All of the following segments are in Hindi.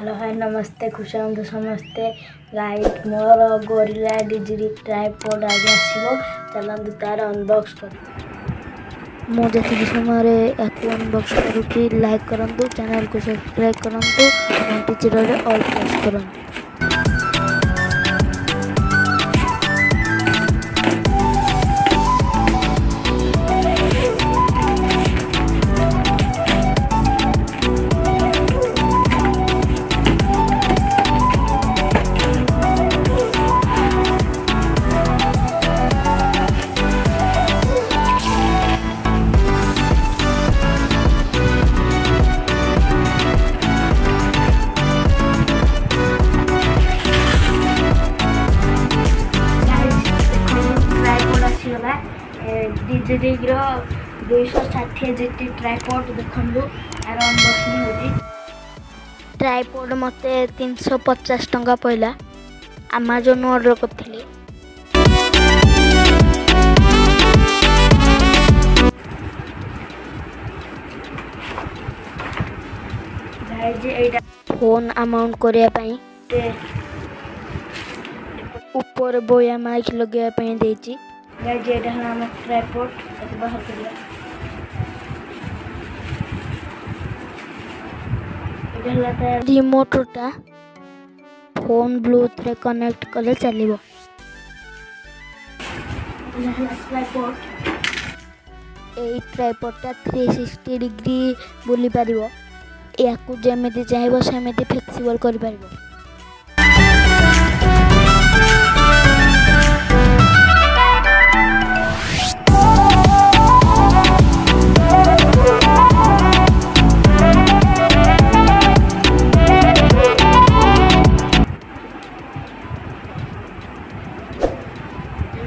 हेलो हाय नमस्ते खुश हूँ समस्ते गाइड मोर गोरिल्ला डिजिटल ट्राइपॉड आज आसो चलते तार अनबॉक्स कर मुझे समय अनबॉक्स करुँगी लाइक करूँ चैनल को सब्सक्राइब करूँ घंटी चिह्न ऑल प्रेस करूँ। डिजिटल 260 जीटी ट्राइपॉड देखूँ यार अनबॉक्सिंग होगी। ट्राइपॉड मत 350 टंका पड़ा अमेजन ऑर्डर करी। फोन अमाउंट करने ऊपर बोया माइक लगाई देची ट्राइपॉड बाहर कर रिमोटा फोन ब्लूटूथ रे कनेक्ट कले चलिबो। ट्राइपॉड 360 डिग्री बुली पारिबो याकू जेमिति चाहिबो सेमिति फ्लेक्सिबल करि पारिबो।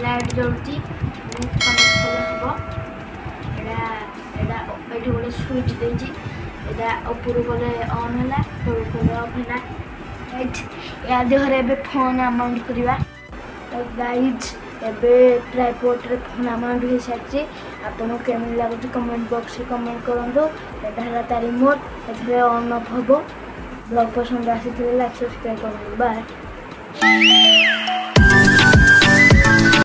लाइट जलती कनेक्ट कले गोटे स्विच देजी ऊपर गले ऑन है तौर गले ऑफ है या देहरे फोन अमाउंट करवा। तो गाइज एबे ट्राइपॉड रे फोन अमाउंट हो सारी आपको केमी लगुच कमेंट बॉक्स में कमेंट करूँ। यहाँ तार रिमोट ए ऑन ऑफ हम ब्लॉग पसंद आसी लाइक सब्सक्राइब कर बाय।